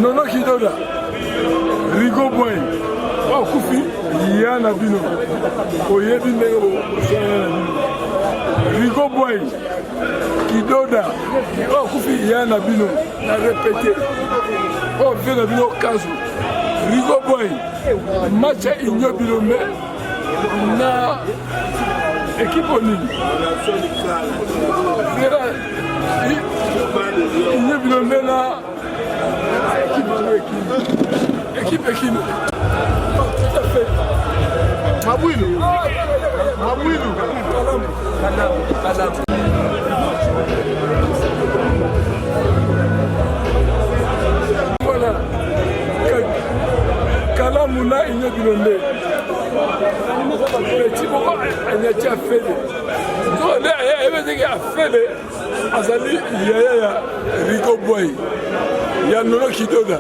Nono Kidoda, Rigo Boy, Kufi, Yana Bino, Oyebi Nego, Rigo Boy, Kidoda, Kufi, Yana Bino, n'a répété, Vena Bino Kazu, Rigo Boy, Matcha Igno Bilome, na équipe au Nil. Igno Bilome na équipe. Tout à fait. Mabouilou. Kalam. Voilà. Kalamuna Igno Bilome. Petit moment, elle a déjà fait. Donc, elle a fait. Azali Yaya Rigo Boy. Il y a Nono Kidoda.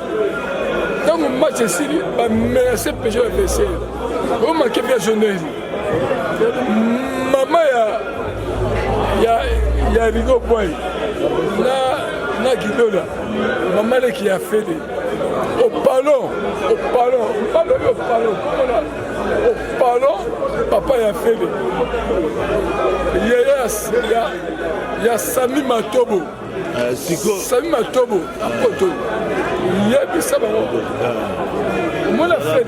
Dans mon match ici, il a menacé le péché adversaire. On m'a fait bien jeunesse. Maman, il y a Rigo Boy. Na Kidoda. Maman qui a fait au ballon, papa a fait il y a Sami Matobo. Sami Matobo, à Poto. Il y a des sabarons. Moi, la fait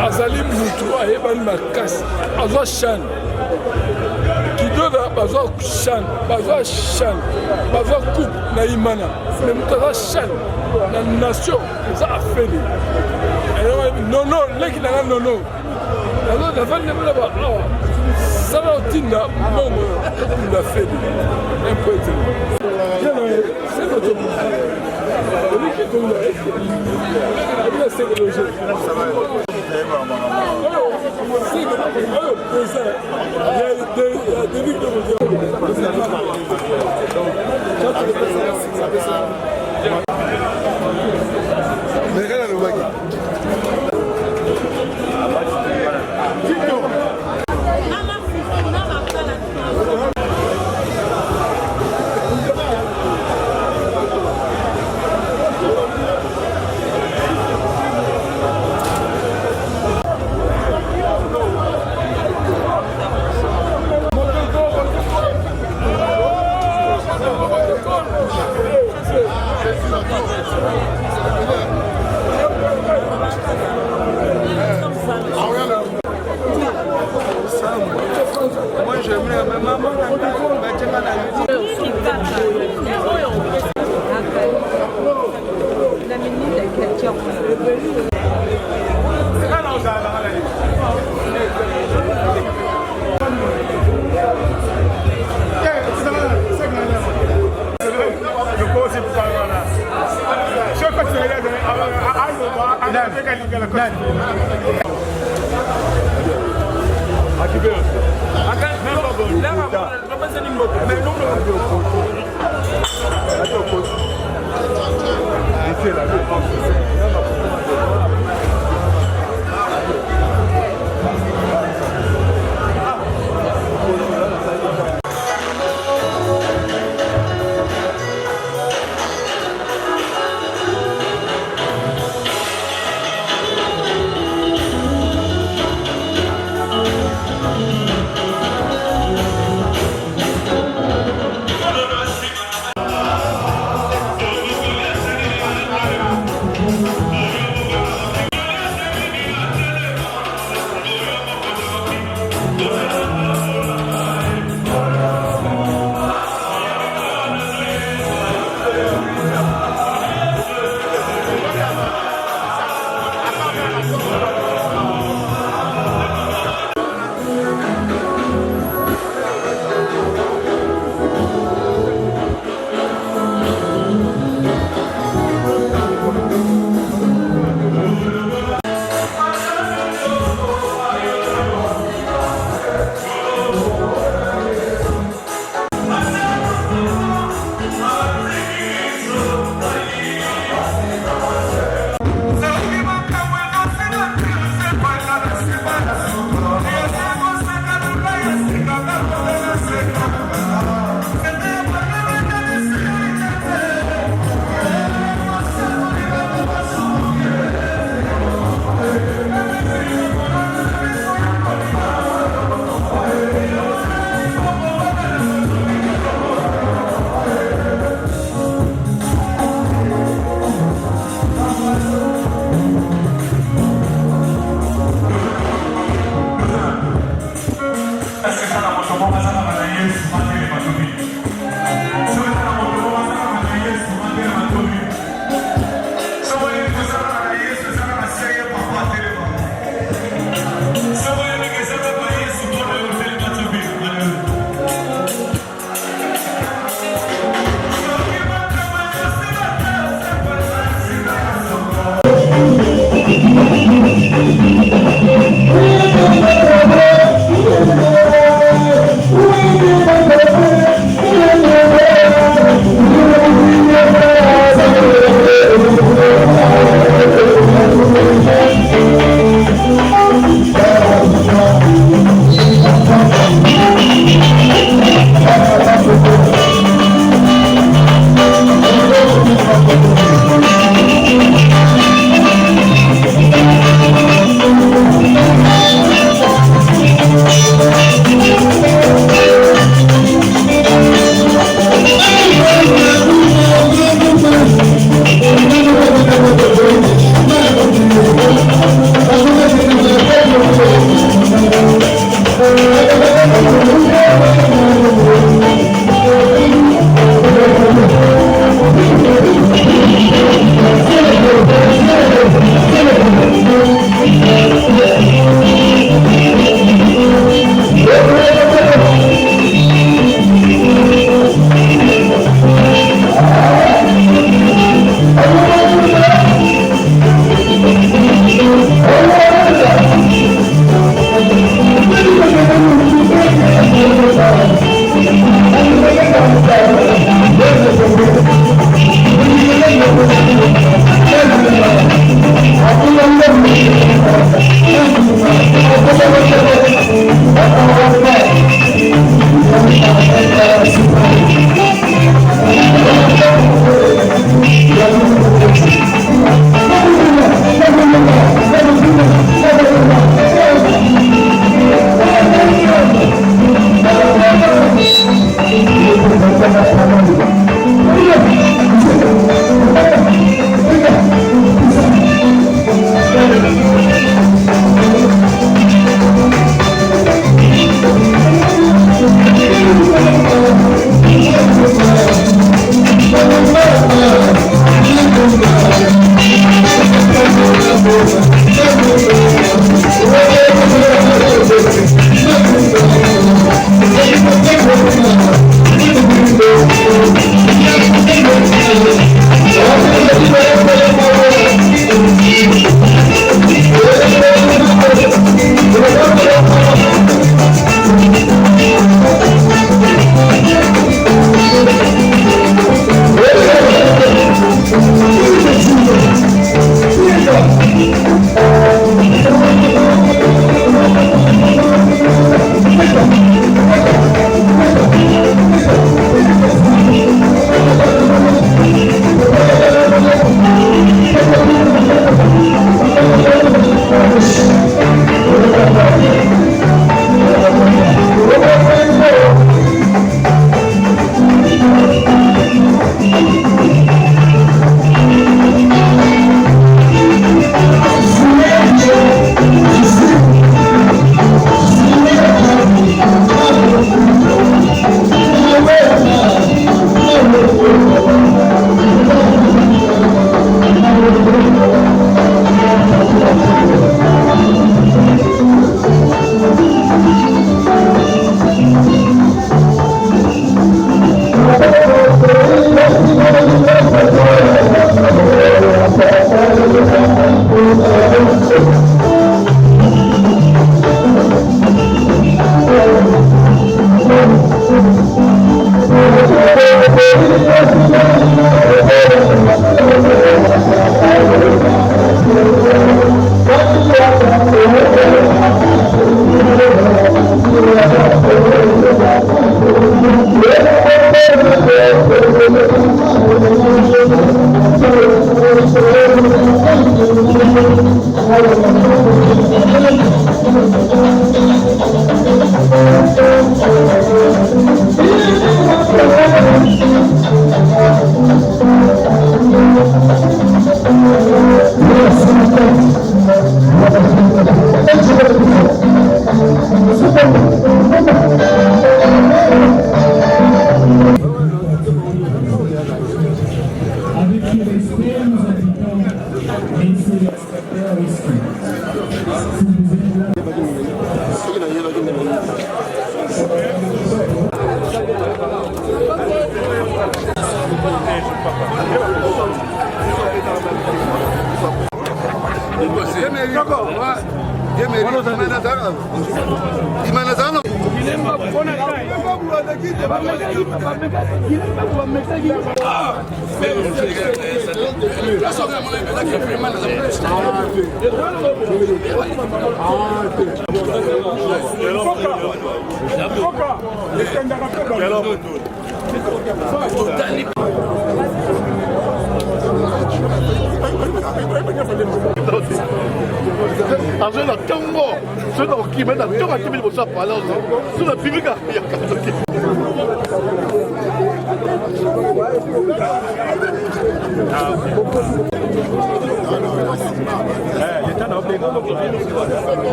Azali Moutou, Ayeban Makas, Azwa Chan. Qui donne Bazwa Chan, Bazwa Coupe, Naïmana. Mais Moutaza Chan, la nation, ça a fait. Non, les qui n'ont non. Alors, la vanne n'est pas là. Ça va au Tinda, bon, on l'a fait. Un peu. C'est notre monde. Lui qui est là, il a ses logés. Ça va. Moi j'aimerais, mais maman la minute est question.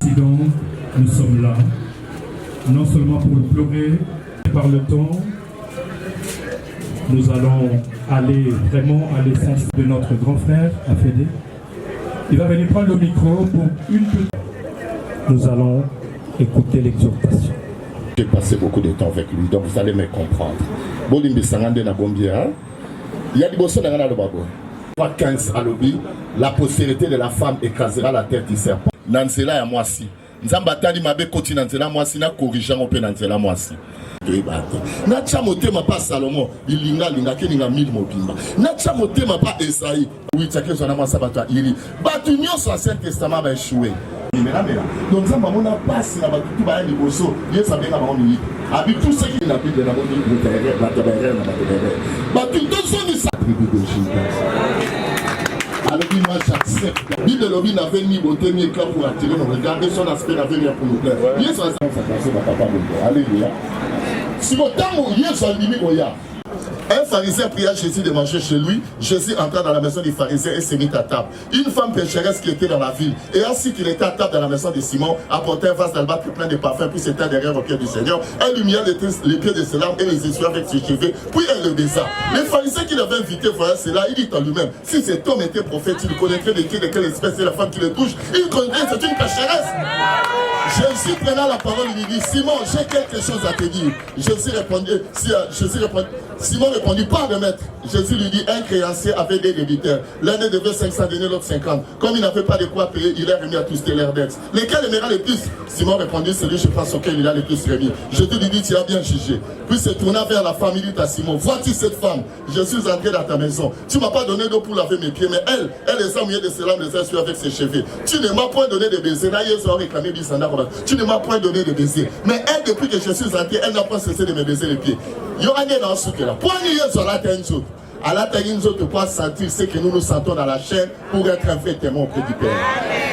Si donc nous sommes là, non seulement pour pleurer, mais par le temps, nous allons aller vraiment à l'essence de notre grand frère, Afédé. Il va venir prendre le micro pour une petite... Nous allons écouter l'exhortation. J'ai passé beaucoup de temps avec lui, donc vous allez me comprendre. Bolimbi Sangande na Bombia, il y a des bosses dans le babo. 15 à l'obi, la postérité de la femme écrasera la tête du serpent. Nansela ya mwasi. Nzambatani mabe koti nansela mwasi na corrigeant ope nansela mwasi. Na chamotema pa Salomon, ilinga linga keninga mil mobimba. Na chamotema pa Esaïe, oui tchake zona mwasa batwa iri. Batu nyonso Ancien Testament ba échoué. Donc ça va mon passe na batu ba ni boso, Yesu abenga ba oni. Abi tout ce qui na Bible na boni la tabere na tabere. Batu tout ça ni sa tribu de Juda. Alors moi j'accepte. Bible lobby n'avait ni beauté ni éclat pour attirer nos regards, son aspect n'avait rien pour nous plaire. Yesu a ça papa bon. Alléluia. Si votre temps Yesu a limité oya. Un pharisien pria Jésus de manger chez lui. Jésus entra dans la maison du pharisien et se mit à table. Une femme pécheresse qui était dans la ville, et ainsi qu'il était à table dans la maison de Simon, apportait un vase d'albâtre plein de parfums, puis s'était derrière aux pieds du Seigneur. Elle lui mit les pieds de ses larmes et les essuie avec ses cheveux, puis elle le baisa. Le pharisien qui l'avait invité voyant cela, il dit en lui-même, si cet homme était prophète, il connaîtrait de quelle espèce est la femme qui le touche, il connaîtrait, c'est une pécheresse. Jésus prenant la parole, il lui dit, Simon, j'ai quelque chose à te dire. Simon répondit, parle maître. Jésus lui dit, un créancier avait des débiteurs. L'un devait 500 deniers, l'autre 50. Comme il n'avait pas de quoi payer, il a remis à tous leurs dettes. Lesquels aimera le plus? Simon répondit, celui je pense auquel il a le plus remis. Jésus lui dit, tu as bien jugé. Puis se tourna vers la femme, il dit à Simon, vois-tu cette femme? Je suis entré dans ta maison. Tu ne m'as pas donné d'eau pour laver mes pieds, mais elle les a mouillés de ses larmes, les a essuiés avec ses cheveux. Tu ne m'as point donné de baiser. Là, ils ont réclamé tu ne m'as point donné de baiser. Mais elle, depuis que je suis entré, elle n'a pas cessé de me baiser les pieds. Yohane dans ce cas-là. Point sur la tête. À la tête, nous ne pas sentir ce que nous nous sentons dans la chair pour être un vrai témoin auprès du Père.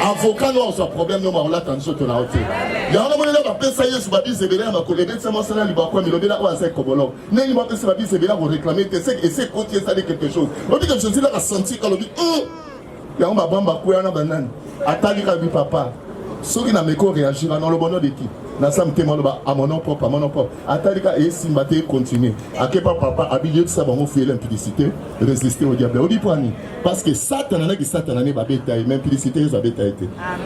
Avocat, nous avons un problème, nous avons l'attente sur la hauteur. Il y a un moment où on a pensé que Babi Zébéla m'a collé, c'est moi, c'est là, il va quoi, mais le Béla, c'est Kobolo. Mais il m'a pensé que Babi Zébéla va réclamer, et c'est quand il y a quelque chose. On dit que je suis là à sentir quand on dit, il y a un bamba, il y a un banane. Attendez, papa. Ceux qui n'ont pas réagi, dans le bonheur de qui? Dans sa à mon nom propre, à mon nom propre. Attendez, et si maté continue. À quel papa habillé de ça, on fait l'impudicité, résister au diable. On dit pour nous, parce que Satan n'a pas bétail, même impudicité, ils ont bétail.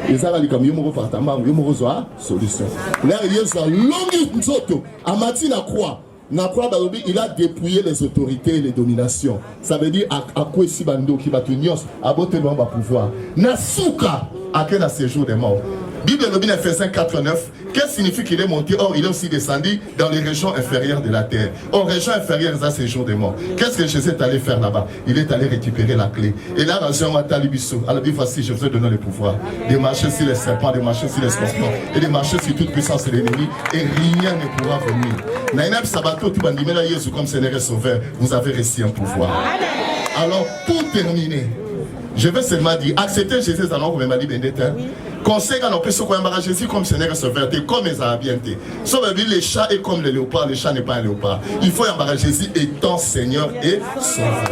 Et ça va dire comme Yomo Fatama, Yomo Zoa, solution. Là, il y a un long nzoto, à Matina croix. Il a dépouillé les autorités et les dominations. Ça veut dire à quoi si bando qui va tenir à botte de pouvoir. Nasuka à quel séjour des morts. Bible de Ephésiens 4:9. Qu'est-ce qui signifie qu'il est monté? Or, il est aussi descendu dans les régions inférieures de la terre. Or, régions inférieures à séjour des morts. Qu'est-ce que Jésus est allé faire là-bas? Il est allé récupérer la clé. Et là, dans Jean Matalibiso, alors dit voici, je vous ai donné le pouvoir de marcher sur les serpents, de marcher sur les scorpions et de marcher sur toute puissance de l'ennemi. Et rien ne pourra venir. Nainab Sabato, tu vas dire, Jésus comme Seigneur et Sauveur, vous avez reçu un pouvoir. Alors, pour terminer, je vais seulement dire, accepter Jésus dans notre même Bendeta. Conseil à nos personnes qui embarrassent Jésus comme Seigneur et Sauveur, comme les habientés. Sauf que les chats est comme le léopard, le chat n'est pas un léopard. Il faut embarrasser Jésus étant Seigneur et Sauveur.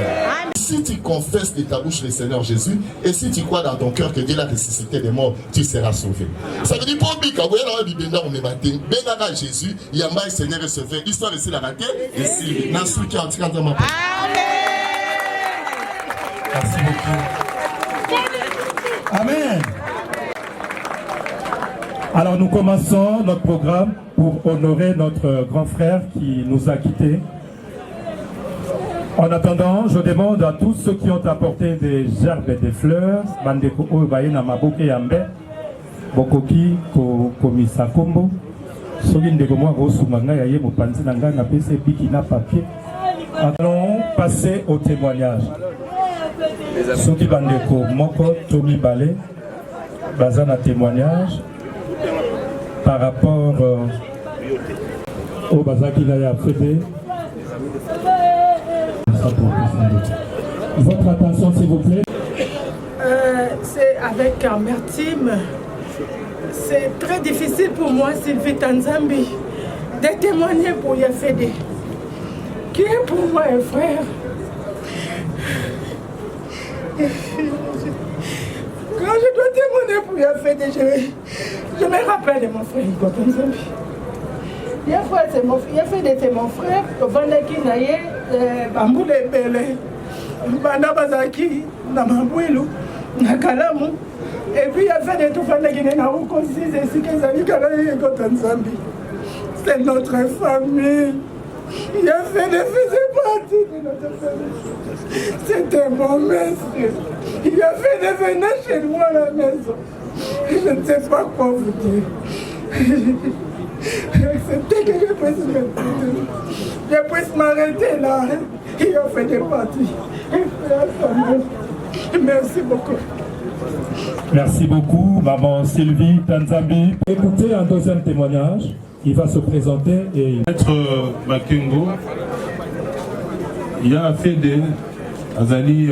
Si tu confesses de ta bouche le Seigneur Jésus, et si tu crois dans ton cœur que Dieu l'a ressuscité des morts, tu seras sauvé. Ça veut dire pour Bika, vous voyez dans la Bible, on est matin, Benara Jésus, il y a un Seigneur et Sauveur, histoire de se la rater, et si, dans ce qui est en train de m'appeler. Merci beaucoup. Amen. Alors nous commençons notre programme pour honorer notre grand frère qui nous a quittés. En attendant, je demande à tous ceux qui ont apporté des gerbes et des fleurs, Bandeko Obaïna Maboke Yambe, Bokoki, Komisa Kombo, Sogin de Gomoa Rosumanga Yaye Mopanzi Nanga Napese Bikina Papier. Allons passer au témoignage. Soki Bandeko Moko Tomi Balé, Bazana témoignage par rapport au Bazaki Naya Fédé. Votre attention s'il vous plaît. C'est avec amertume. C'est très difficile pour moi, Sylvie Tanzambi, de témoigner pour Yafédé, qui est pour moi un frère. Quand je dois témoigner pour Yafédé, Je me rappelle de mon frère Ngota Nzambi. Il a fait de mon frère, Vandaki Naye, Bamboule Bele, Banda Bazaki, Namabouilou, Nakalamu. Et puis il a fait de tout Vandaki Naouko, c'est que Zali Kalaye Ngota Nzambi. C'est notre famille. Il a fait de faisait partie de notre famille. C'était mon maître. Il a fait de venir chez moi à la maison. Je ne sais pas quoi vous dire. C'était que je puisse m'arrêter là. Il a fait des parties. Merci beaucoup. Merci beaucoup, maman Sylvie Tanzambi. Écoutez un deuxième témoignage. Il va se présenter et... Maître Makengo, il a fait des Azali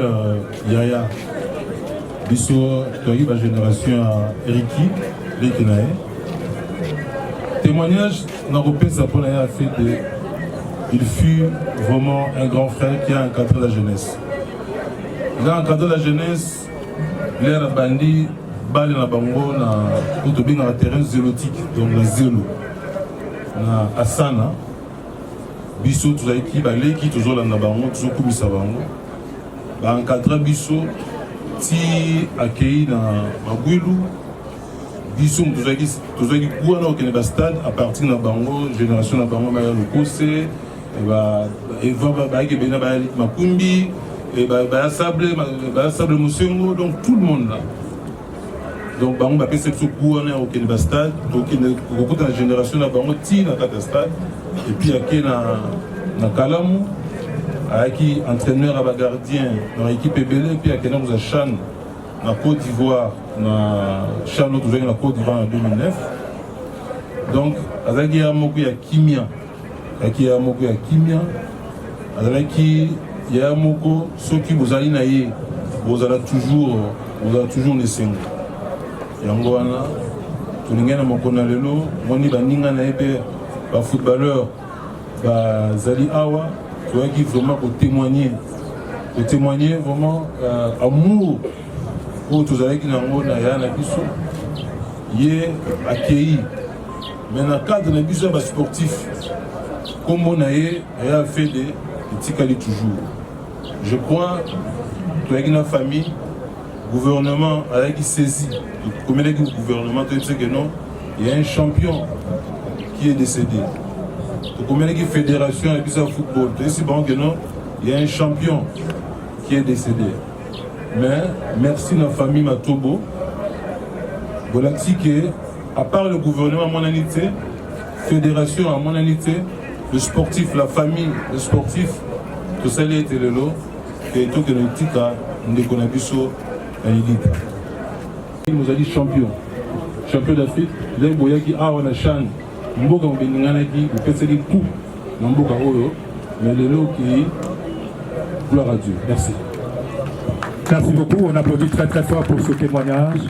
Yaya. Biso, la génération à Eriki, Lekenae. Témoignage, Naropé Sapona a fait des... Il fut vraiment un grand frère qui a encadré la jeunesse. Il a encadré la jeunesse, l'air bandi, balle na bango, na terrain zélotique, donc la zélo. Na Asana, biso tuzaki baleki toujours la nabango, toujours kumisa bango. Ba encadrer biso ti accueilli na Mabwilu. Biso tuzaki kuwa na okene ba stade à partir na bango, génération na bango ba le Kose, et va ba ke bena ba makumbi, et ba sable Musengo, donc tout le monde là. Donc, on va faire ce cours au stade, donc beaucoup de la génération a ti na kata stade, et puis il y a Kalamu, qui entraîneur à gardien dans l'équipe Ebele, puis il y a Chan na Côte d'Ivoire, na Chan l'autre la Côte d'Ivoire en 2009. Donc, il y a beaucoup de Kimia, il y a beaucoup de Kimia, il y a beaucoup ceux qui vous allez naïe, vous allez toujours les signes. Yango wana tulingana mokona lelo moni baninga na ebe ba footballeur ba zali awa qui vraiment pour témoigner vraiment amour pour tous ceux qui n'ont na ya na biso yé accueilli mais dans cadre de biso ba sportif comme on a fait des tikali toujours. Je crois que la famille gouvernement avec qui saisit, comme le gouvernement, tu sais que non, il y a un champion qui est décédé. Comme la fédération et puis ça football, tu sais bon que non, il y a un champion qui est décédé. Mais merci à la famille Matobo. Voilà que à part le gouvernement à mon unité, fédération à mon unité, le sportif, la famille, le sportif, tout ça il était le lot et tout que le titre nous connaissons. Il nous a dit champion d'Afrique. Les boyas qui a on a chan, mboka mbiningana qui vous faites des coups, mboka oyo, mais les lots qui gloire à Dieu. Merci. Merci beaucoup. On applaudit très très fort pour ce témoignage.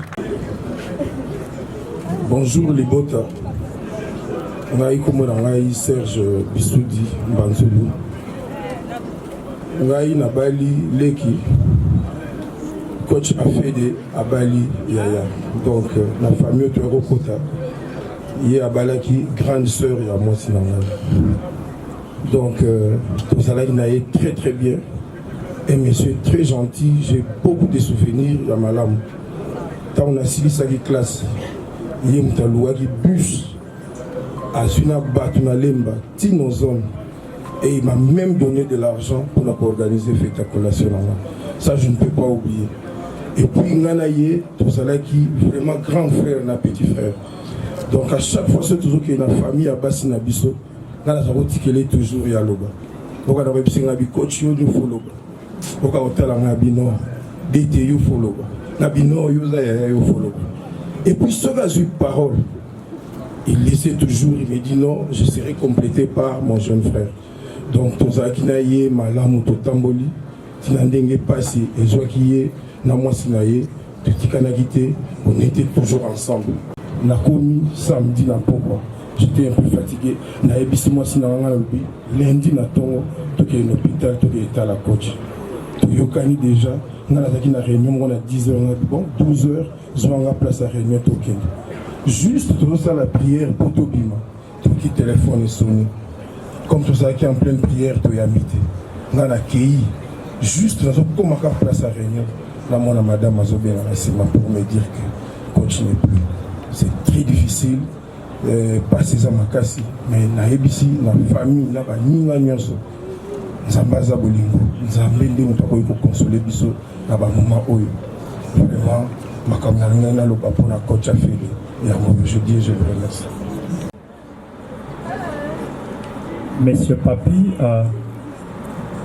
Bonjour les bottes. On a eu comme on Serge Bissoudi Mbanzulu. On a eu Nabali Leki. Coach a fait des Abali Yaya. Donc, la famille de Rokota, il y a Abalaki, grande sœur, et à moi aussi. Donc, tout ça là, il a été très très bien. Et monsieur très gentil, j'ai beaucoup de souvenirs à Malam. Quand on a suivi sa classe, il y a un bus à Suna Batuna Lemba, Tino Zone. Et il m'a même donné de l'argent pour organiser fête à collation. Ça, je ne peux pas oublier. Et puis, Nganaye, tout ça là qui vraiment grand frère, un petit frère. Donc, à chaque fois, c'est toujours qu'il y a une famille à Bassina Bisso, dans la route qui est toujours Yaloba. Donc, on a réussi à coach, nous follow. Donc, on a tel un abino, DTU follow. Nabino, you follow. Et puis, ce gars a eu parole. Il laissait toujours, il me dit non, je serai complété par mon jeune frère. Donc, tout ça qui n'a eu Malam ou Tamboli, si n'a pas passé, et je qui est. On était toujours ensemble. On a commis samedi na pourquoi. J'étais un peu fatigué. Lundi na tongo, tout est un hôpital, tout est à la coach. Tout yokani déjà. On a une réunion, on a 10h, bon 12h, je vais en place à réunion token. Juste tout ça la prière pour Tobima. Tout qui téléphone et sonne. Comme tout ça qui est en pleine prière, tu y habites. Dans la CI, juste dans comme à place à réunion, là, mon madame Azobé pour me dire que continue plus. C'est très difficile. Passer ça ma casse, mais na ebisi na famille na ba ninga nyonso. Nzambaza bolingo, nzambe ndi mutu akoki consoler biso na ba moment oyo. Vraiment makamna ngana lo pa pona coach afeli. Et je dis je vous remercie. Monsieur Papi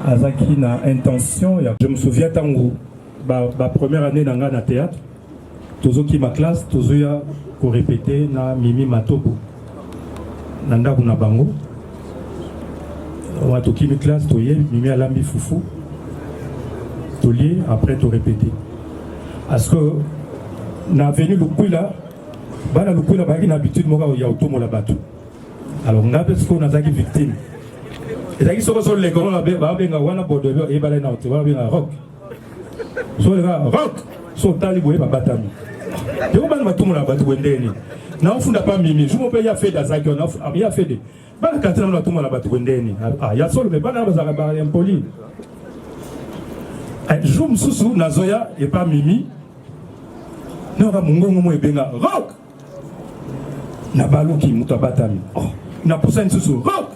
azaki na intention, je me souviens tango ba première année dans na théâtre, tozo ki ma classe, tozo ya ko répéter na Mimi Matobo. Nanda kuna bango. On a tout qui mi classe, toye Mimi alambi foufou. Tolier après to répéter. Parce que na venu Lukwila, bana Lukwila ba une habitude moka ya otomo la bateau. Alors on a parce qu'on a zaki victime. Et zaki soko sur les grands ba benga wana bodobe e bala na ote ba benga rock. So le rock, so tali boye ba batami. Je ne sais pas si vous avez fait pas Mimi. Je ne sais pas si vous avez fait des choses. Il y a fait des il y a solo, mais pas impoli. Je me suis dit, Nazoya et pas Mimi. Nous avons un rock. Na baluki mutabatami. Na poussa une sous rock.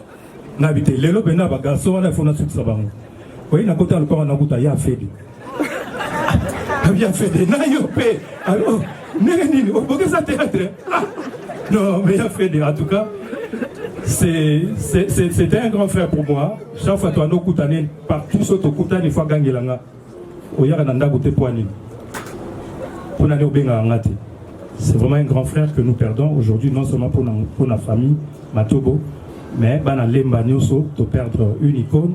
Na habité les lobes na bagaso na fona sous sabango. Oui, na côté le corps na kuta ya fait. Bien fait des naïopés. Alors, non, mais il a fait des. En tout cas, c'était un grand frère pour moi. Chaque fois que tu as nos partout sur ton coutan, il faut gagner là. C'est vraiment un grand frère que nous perdons aujourd'hui, non seulement pour la famille Matobo, mais de perdre une icône.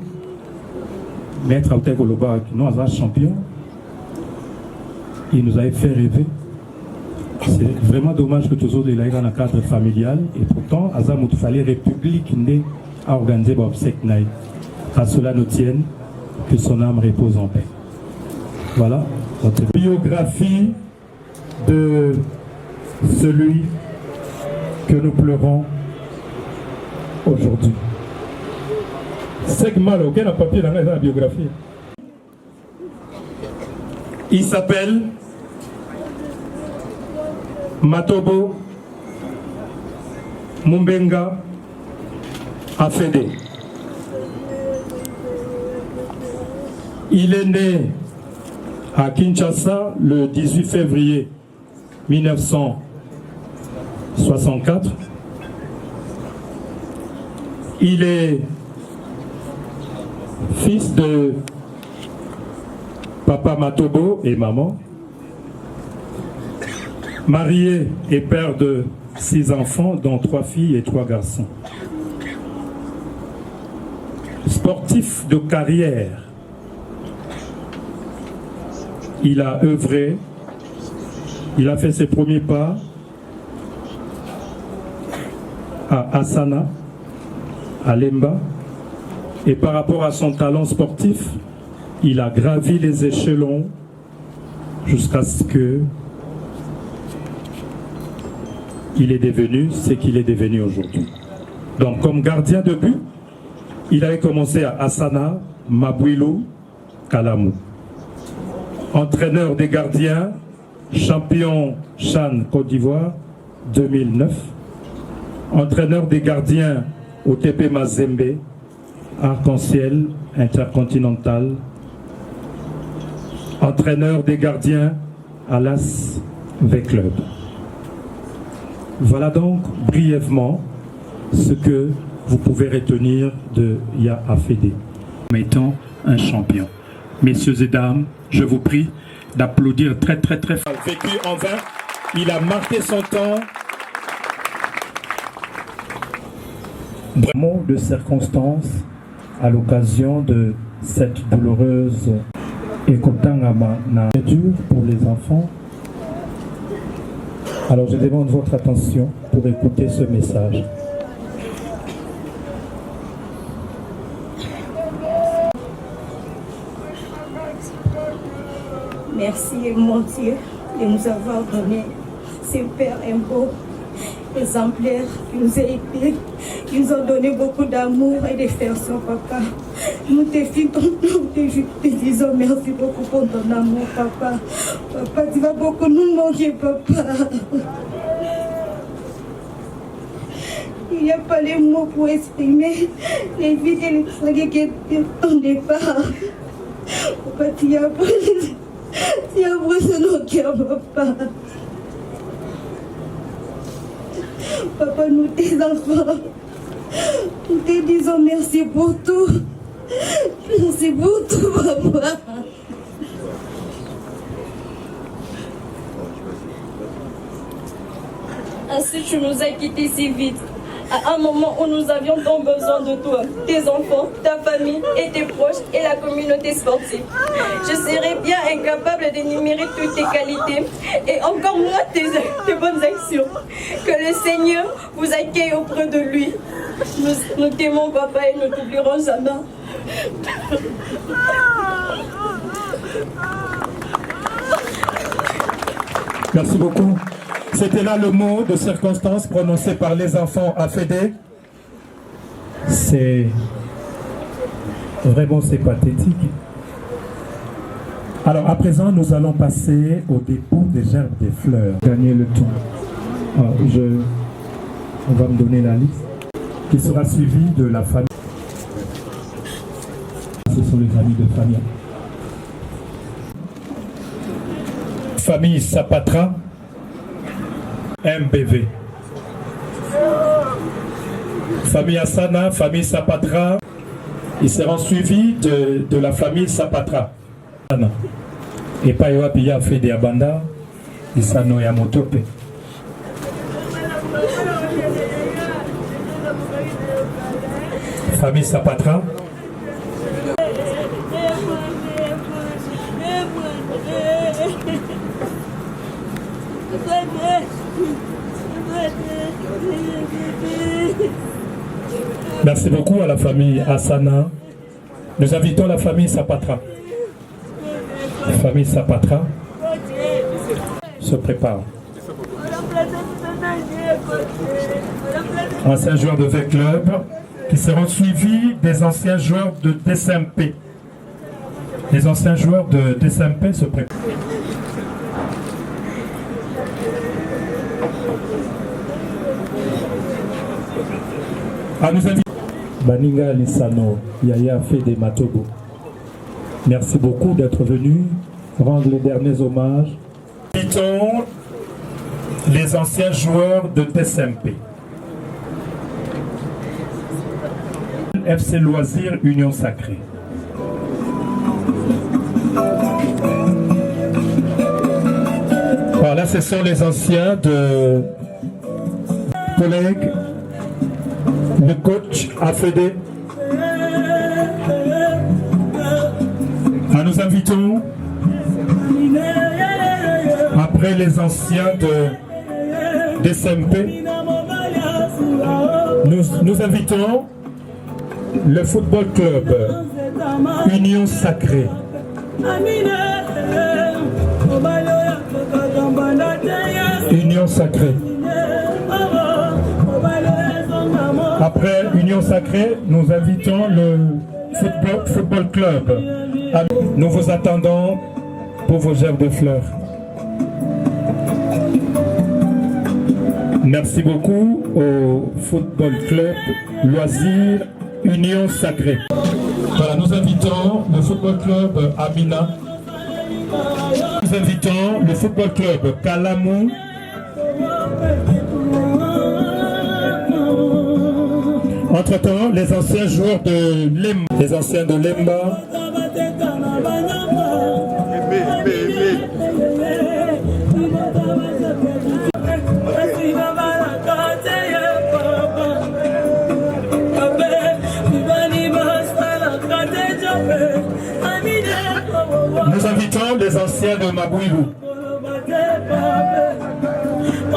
Maître Autego Loba, nous avons un champion. Il nous avait fait rêver. C'est vraiment dommage que tous autres aient dans un cadre familial. Et pourtant, Azam il fallait République née à organiser l'obsèque. À cela nous tienne, que son âme repose en paix. Voilà. Notre biographie de celui que nous pleurons aujourd'hui. C'est mal, aucun papier dans la biographie. Il s'appelle Matobo Mumbenga Afede. Il est né à Kinshasa le 18 février 1964. Il est fils de Papa Matobo et maman. Marié et père de 6 enfants, dont 3 filles et 3 garçons. Sportif de carrière, il a œuvré, il a fait ses premiers pas à Asana, à Lemba, et par rapport à son talent sportif, il a gravi les échelons jusqu'à ce que il est devenu ce qu'il est devenu aujourd'hui. Donc comme gardien de but, il avait commencé à Asana, Mabouilou, Kalamou. Entraîneur des gardiens, champion Chan Côte d'Ivoire 2009. Entraîneur des gardiens au TP Mazembe, Arc-en-Ciel intercontinental. Entraîneur des gardiens à l'As V-Club. Voilà donc brièvement ce que vous pouvez retenir de Ya Afede. Comme étant un champion. Messieurs et dames, je vous prie d'applaudir très fort. Vécu en vain, il a marqué son temps. Vraiment de circonstances à l'occasion de cette douloureuse écotangama dur pour les enfants. Alors je demande votre attention pour écouter ce message. Merci mon Dieu de nous avoir donné ce Père impôt exemplaires qui nous a aidés, qui nous ont donné beaucoup d'amour et d'affection, papa. Nous te disons merci beaucoup pour ton amour, papa. Papa, tu vas beaucoup nous manquer, papa. Il n'y a pas les mots pour exprimer les vides et les tragédies qui étaient ton départ. Papa, tu as brisé nos cœurs, papa. Papa, nous tes enfants, nous te disons merci pour tout. Merci pour tout, papa. Ainsi, tu nous as quittés si vite. À un moment où nous avions tant besoin de toi, tes enfants, ta famille et tes proches et la communauté sportive. Je serais bien incapable d'énumérer toutes tes qualités et encore moins tes bonnes actions. Que le Seigneur vous accueille auprès de lui. Nous t'aimons, papa, et nous t'oublierons jamais. Merci beaucoup. C'était là le mot de circonstance prononcé par les enfants à Fédé. C'est pathétique. Alors à présent, nous allons passer au dépôt des gerbes des fleurs. Gagner le temps. On va me donner la liste qui sera suivie de la famille. Ce sont les amis de Fabien. Famille Sapatra. MBV. Famille Asana, famille Sapatra, ils seront suivis de la famille Sapatra. Et pas Pia fait des abanda, ils s'en ont yamotope. Famille Sapatra. Merci beaucoup à la famille Asana. Nous invitons la famille Sapatra. La famille Sapatra se prépare. Anciens joueurs de V-Club qui seront suivis des anciens joueurs de DSMP. Les anciens joueurs de DSMP se préparent. Nous invitons Baninga Lissano, Yaya Fédé Matobo. Merci beaucoup d'être venu rendre les derniers hommages. Invitons les anciens joueurs de DSMP. FC Loisirs Union Sacrée. Voilà, ce sont les anciens de collègues. Le coach a fait nous invitons, après les anciens de DSMP, nous invitons le football club Union Sacrée. Union Sacrée. Après Union Sacrée, nous invitons le football club. Nous vous attendons pour vos gerbes de fleurs. Merci beaucoup au football club Loisirs Union Sacrée. Voilà, nous invitons le football club Amina. Nous invitons le football club Kalamou. Entre-temps, les anciens joueurs de Lemba, les anciens de Lemba, nous invitons les anciens de Mabouilou.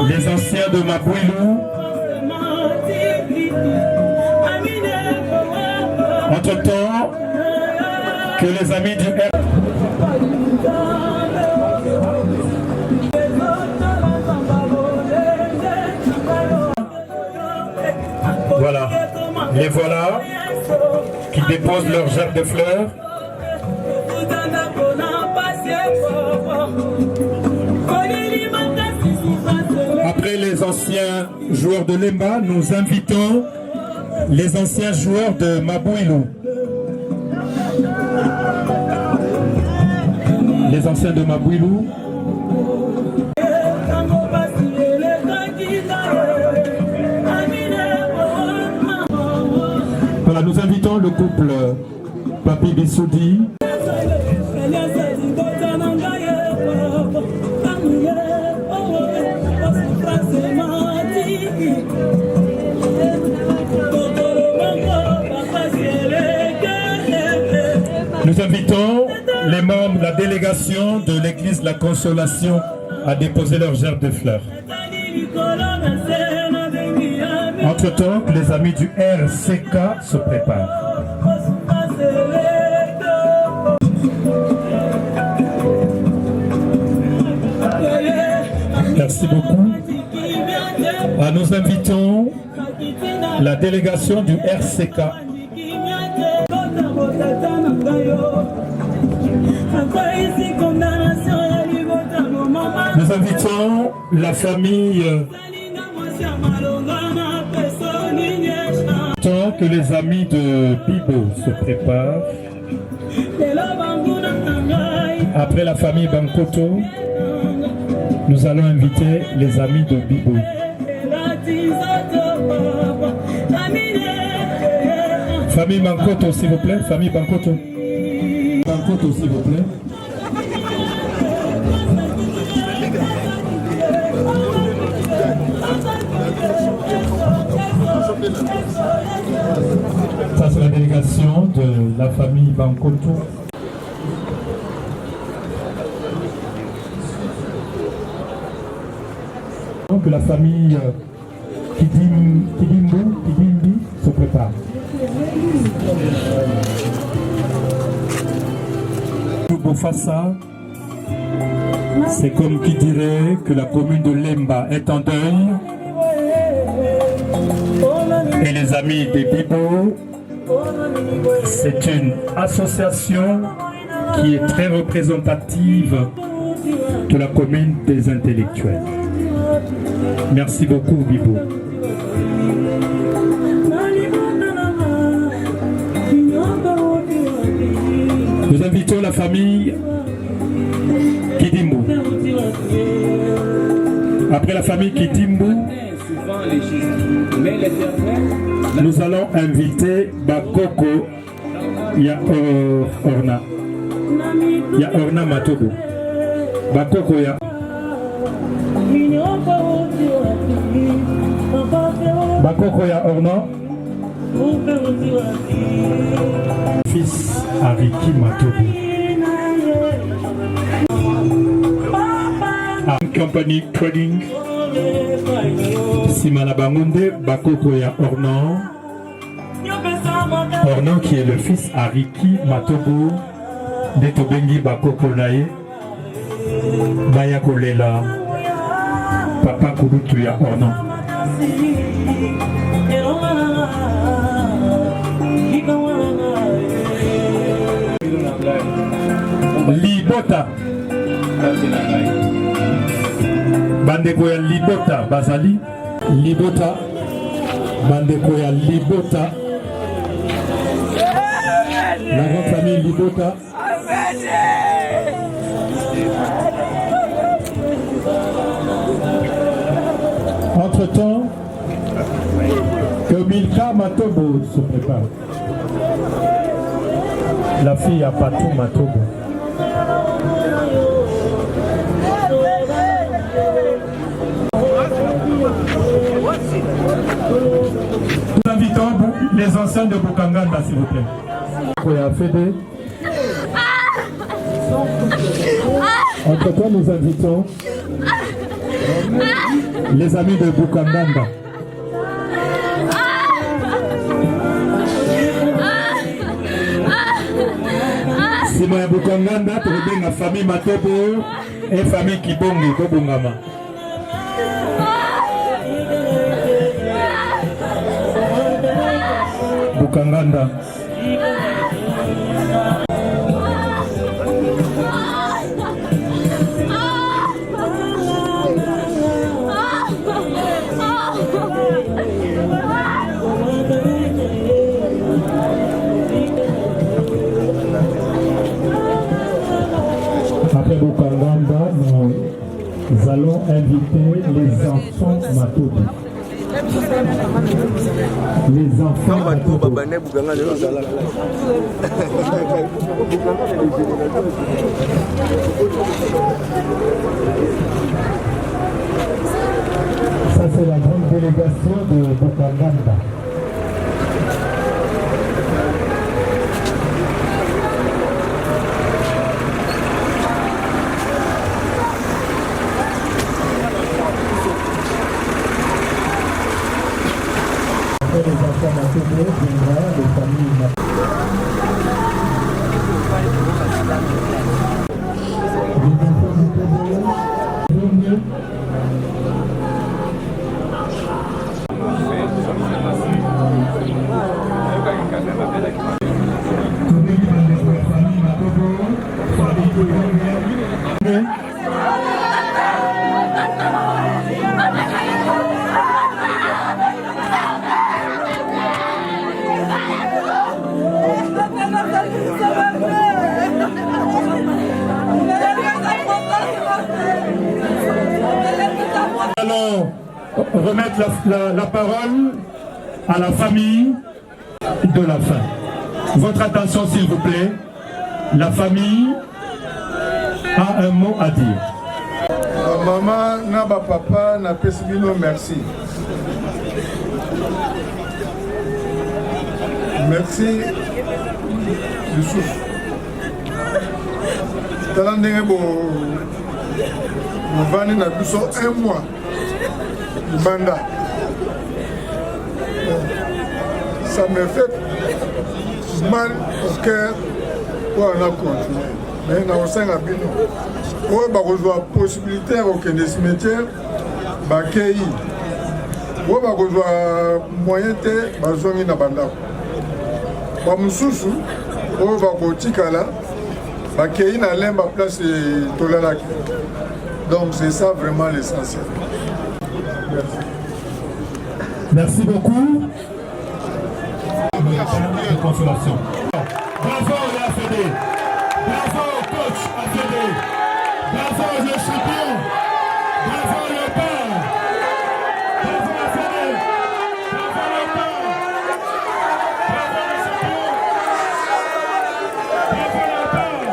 Les anciens de Mabouilou. Entre-temps, que les amis du R. Les voilà qui déposent leur gerbe de fleurs. Après les anciens joueurs de Lemba, nous invitons les anciens joueurs de Mabouilou. Les anciens de Mabouilou. Voilà, nous invitons le couple Papi Bissoudi. Nous invitons les membres de la délégation de l'église de la Consolation à déposer leur gerbe de fleurs. Entre-temps, les amis du RCK se préparent. Merci beaucoup. Nous invitons la délégation du RCK. Nous invitons la famille. Tant que les amis de Bibo se préparent, après la famille Bankoto, nous allons inviter les amis de Bibo. Famille Bankoto, s'il vous plaît. Famille Bankoto. Bankoto, s'il vous plaît. Ça, c'est la délégation de la famille Bankoto. Donc la famille Kidimbi se prépare. Bofassa, c'est comme qui dirait que la commune de Lemba est en deuil. Et les amis des Bibo, c'est une association qui est très représentative de la commune des intellectuels. Merci beaucoup Bibo. Nous invitons la famille Kidimbu. Après la famille Kidimbu, nous allons inviter Bakoko Orna. Orna Matobo. Bakoko ya. Bakoko ya Orna. Fils Ariki Matobo. Company Trading. Simana Bangonde, Bakoko ya Ornan. Ornan qui est le fils Ariki Matobo de Tobengi Bakoko Naye. Baya Kolela. Papa Kurutu ya Ornan. Libota. Bandeko ya Libota Bazali. Libota. Bandeko ya Libota. La grande famille Libota. Entre-temps, que Milka Matobo se prépare. La fille à Patou Matobo. Nous invitons les anciens de Bukanganda, s'il vous plaît. Entre-temps, nous invitons les amis de Bukanganda. Simon ya Bukanganda, tu la famille Matobo et famille Kibongi, Kobungama. Bukanganda. Après Bukanganda, nous allons inviter les enfants Matobi. Les enfants Matobi. Ça c'est la grande délégation de Bukanganda. Les enfants Matobi viendront, les familles allons remettre la parole à la famille de la fin. Votre attention s'il vous plaît. La famille a un mot à dire. Maman, Naba Papa, na pesibino merci. Merci Youssouf. Talandenge bo vani na biso un mois. Banda. Ça me fait mal au cœur pour en continuer. Mais dans le sein à Bino, on va avoir possibilité de ce métier, d'accueillir. On va avoir moyen de zoner na banda. Pour Moussoussou, on va avoir Tikala, d'accueillir na lemba place de Tolalaki. Donc c'est ça vraiment l'essentiel. Merci. Merci beaucoup. De consolation. Bravo la Fédé. Bravo coach AFD. Bravo le champion. Bravo le père. Bravo la Fédé. Bravo le père. Bravo le champion. Bravo le père.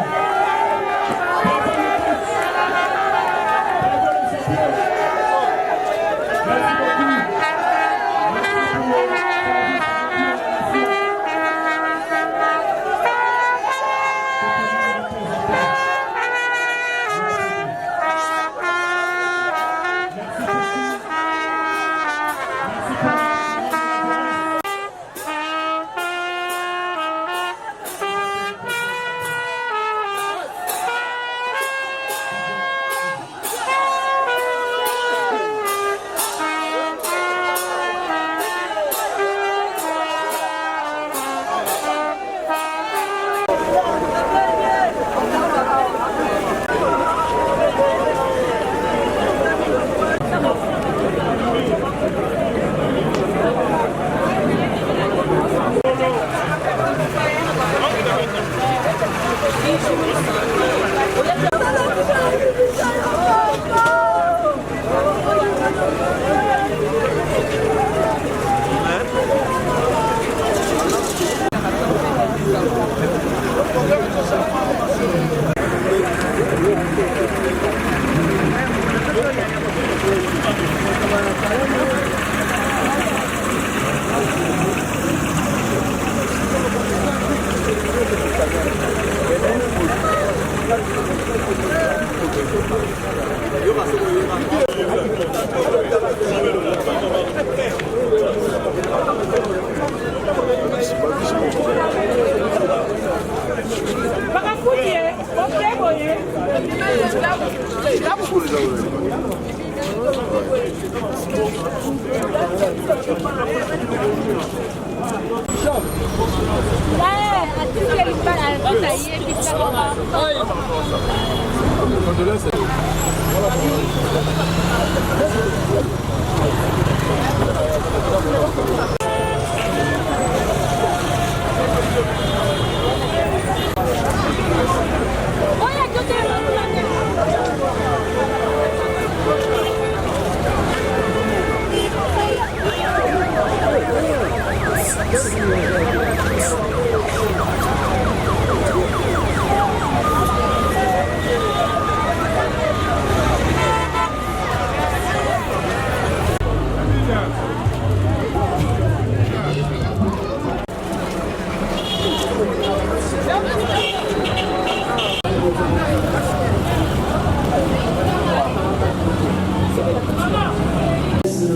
Bravo le coach. Bravo le champion. Merci beaucoup.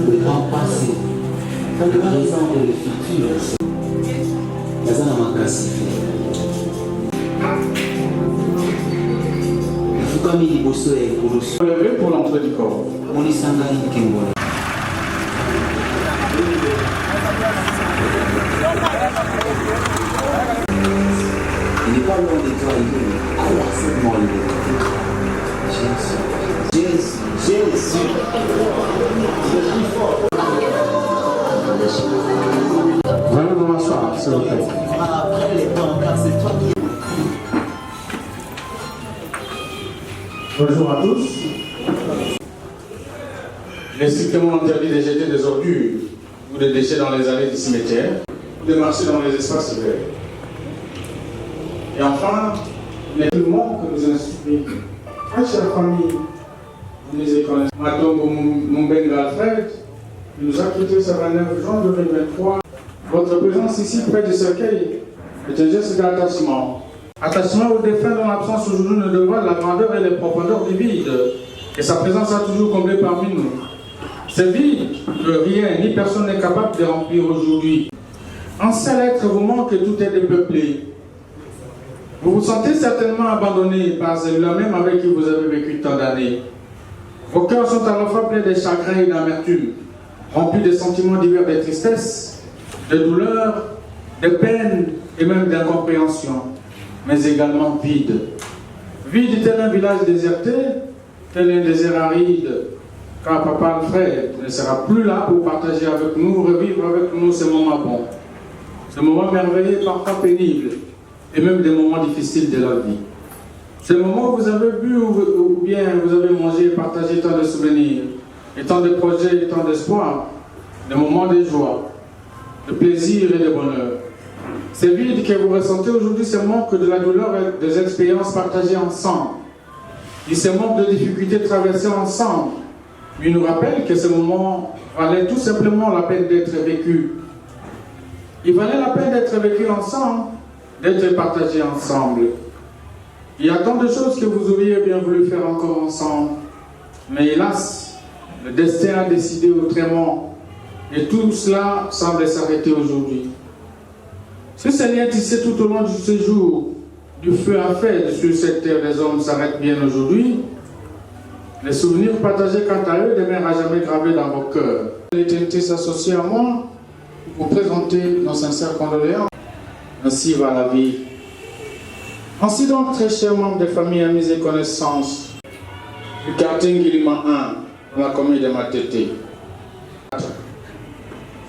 Le temps passé, le présent et le futur, les en cassé. Il faut comme il bosse et pour le lever pour l'entrée du corps. On y s'engage Kimbola. Il n'est pas loin de toi, il est à la segment Jésus. Jésus. Venez vous m'asseoir, s'il vous plaît. Après les temps, car c'est toi qui... Bonjour à tous. Il est strictement interdit de jeter des ordures ou des déchets dans les allées du cimetière ou de marcher dans les espaces verts. Et enfin, il est tout le monde que nous instruisons. Ah, chère famille, vous les connaissez. Matombo Mumbenga Alfred, il nous a quittés ce 29 juin 2023. Votre présence ici près du cercueil est un geste d'attachement. Attachement aux défunts dont l'absence aujourd'hui ne dévoile la grandeur et les profondeurs du vide. Et sa présence a toujours comblé parmi nous. Ce vide que rien ni personne n'est capable de remplir aujourd'hui. Un seul être vous manque et tout est dépeuplé. Vous vous sentez certainement abandonné par celui-là même avec qui vous avez vécu tant d'années. Vos cœurs sont à la fois pleins de chagrin et d'amertume, remplis de sentiments divers de tristesse, de douleur, de peine et même d'incompréhension, mais également vide. Vide tel un village déserté, tel un désert aride, car Papa Alfred ne sera plus là pour partager avec nous, revivre avec nous ces moments bons, ces moments merveilleux, parfois pénibles, et même des moments difficiles de la vie. Ces moments où vous avez bu ou bien vous avez mangé et partagé tant de souvenirs, et tant de projets et tant d'espoir, des moments de joie, de plaisir et de bonheur. Ces vides que vous ressentez aujourd'hui, ce manque de la douleur et des expériences partagées ensemble. Et ce manque de difficultés traversées ensemble. Il nous rappelle que ce moment valait tout simplement la peine d'être vécu. Il valait la peine d'être vécu ensemble, d'être partagé ensemble. Il y a tant de choses que vous auriez bien voulu faire encore ensemble. Mais hélas, le destin a décidé autrement. Et tout cela semble s'arrêter aujourd'hui. Si ces liens tissés tout au long du séjour, du feu à faire sur cette terre des hommes s'arrêtent bien aujourd'hui, les souvenirs partagés quant à eux demeurent à jamais gravés dans vos cœurs. L'éternité s'associe à moi pour vous présenter nos sincères condoléances. Ainsi va la vie. Ainsi donc, très chers membres des familles, amis et connaissances, du quartier Ngilima 1, dans la commune de Matete.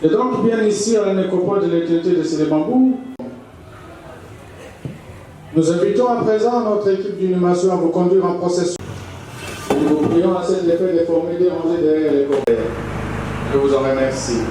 Et donc bien ici à la nécropole de l'éternité de Sédébambou, nous invitons à présent notre équipe d'inhumation à vous conduire en procession. Nous vous prions à cet effet de former des rangées derrière les corps. Je vous en remercie.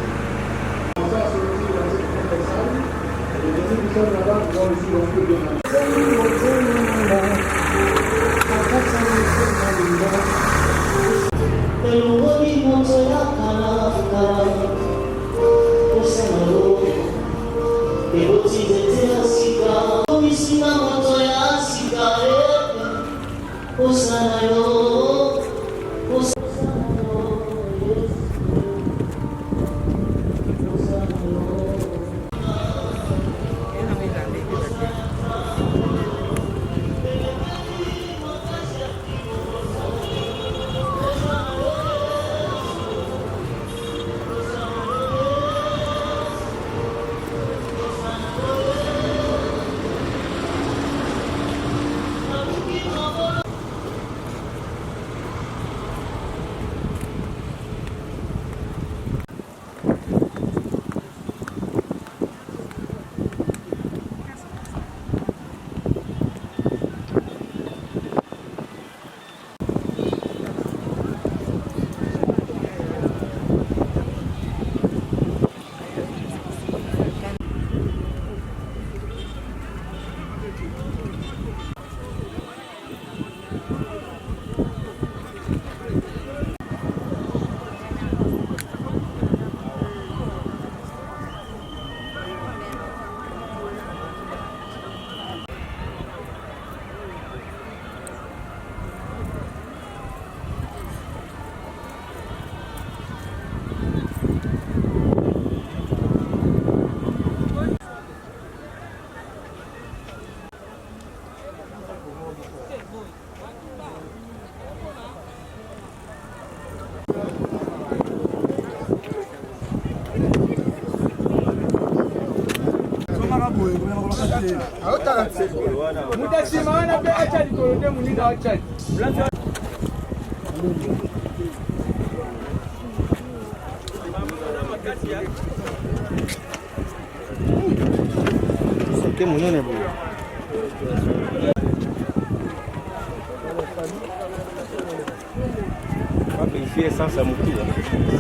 Sans Samouki.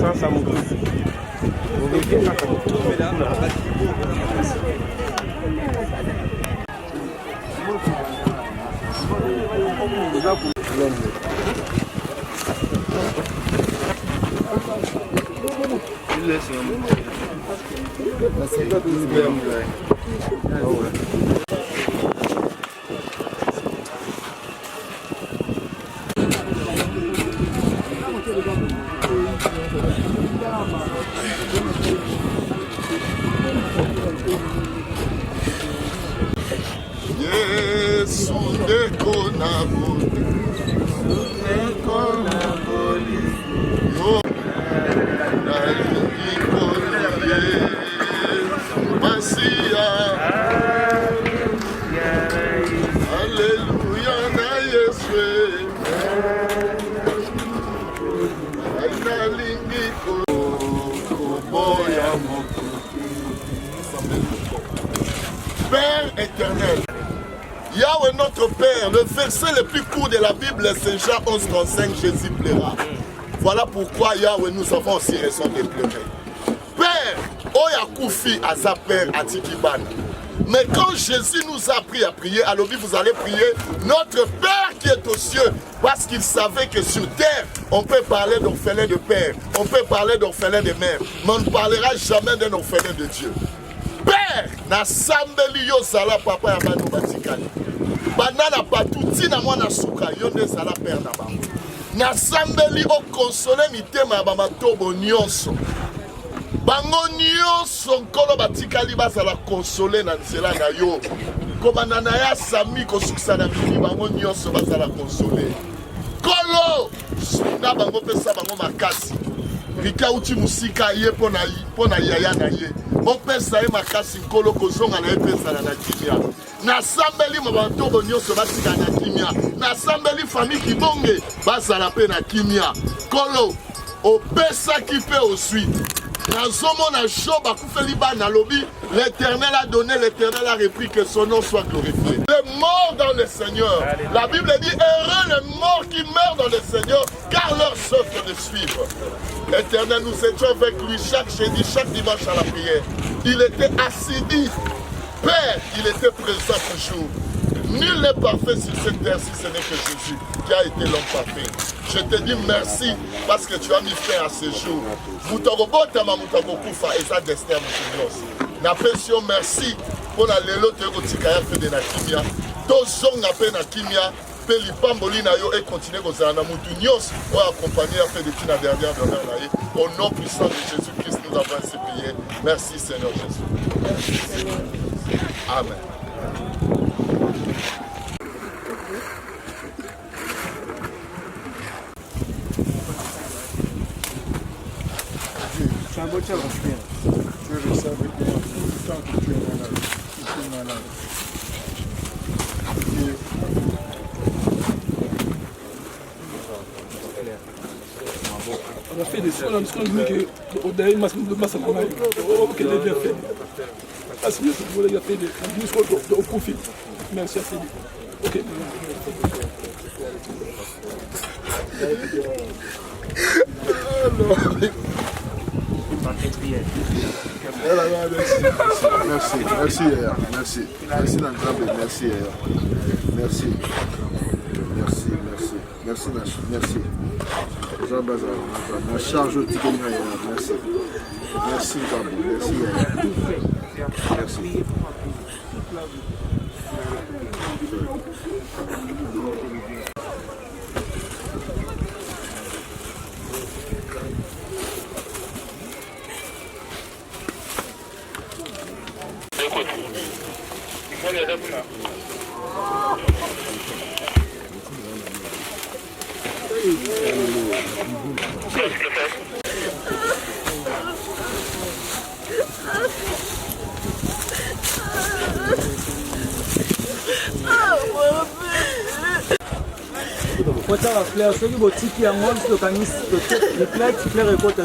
Sans Samouki. Vous vérifiez sans Samouki. Père éternel, Yahweh notre Père, le verset le plus court de la Bible, c'est Jean 11:35, Jésus plaira. Voilà pourquoi Yahweh nous avons aussi raison de pleurer. Père, Oya Koufi Aza Père Atikiban. Mais quand Jésus nous a appris à prier, à l'objet vous allez prier notre Père qui est aux cieux, parce qu'il savait que sur terre, on peut parler d'orphelin de père, on peut parler d'orphelin de mère, mais on ne parlera jamais d'un orphelin de Dieu. Père, na sambeli yo sala papa ya banu batikali. Banana patuti na mwana suka yo nde sala père na bango. Na sambeli o console mitema ba matobo nyonso. Bango nyonso nkolo batikali bazala console na nzela na yo. Komanda na ya sami kosukisa na mini bango nyonso bazala console. Kolo na bango pesa bango makasi. Rika uti musika ye pona yaya na ye. Mopesa ye makasi nkolo kozonga na ye pesa na kimia. Na sambeli mabantobo nyonso batika na kimia. Na sambeli famille kibonge bazala pe na kimia. Kolo opesa ki pe osui. Nazomona Job akufeli bana lobi, l'Éternel a donné, l'Éternel a repris, que son nom soit glorifié. Les morts dans le Seigneur. La Bible dit heureux les morts qui meurent dans le Seigneur, car leur souffre de suivre. Éternel, nous étions avec lui chaque jeudi, chaque dimanche à la prière. Il était assidu. Père, il était présent toujours. Nul n'est parfait sur cette terre si ce n'est que Jésus qui a été l'homme parfait. Je te dis merci parce que tu as mis fin à ce jour. Moutagobotama Moutagokufa et sa destin Moutagos. N'apprécions merci pour la lelo tegotika fait de la kimia. Tozong appelle la kimia. Peli pamboli na yo et continuer kozala na mutu nyos ou accompagner à faire des petites dernières d'honneur là. Au nom puissant de Jésus-Christ, nous avons ainsi prié. Merci Seigneur Jésus. Amen. Je le savais bien, tout le temps que tu es malade. On a fait des soins, on a dit que derrière masse on a ok les bien fait. Parce que vous voulez faire des discours de Kofi. Merci à Félix. Ok. Merci, merci, merci, merci d'entendre, merci, merci, merci, merci, merci. Jean Bazar, la charge au ticket, merci, merci, merci, merci. kota ba fleur soki botiki yango tokangisi reflect fleur ekota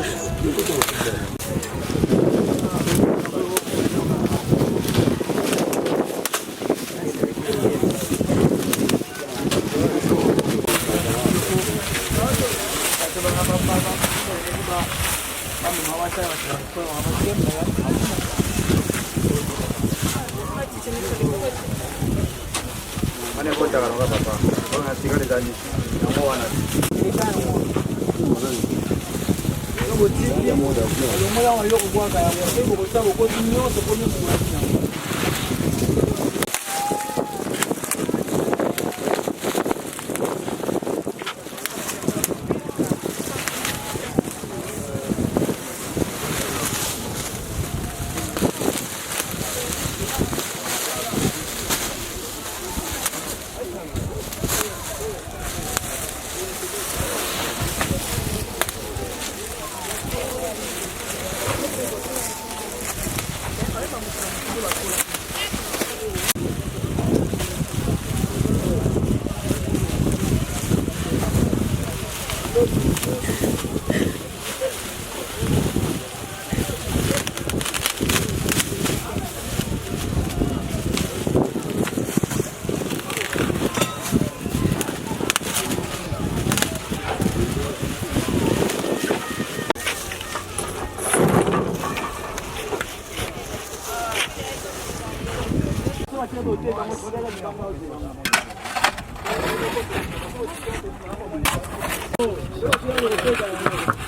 Oh,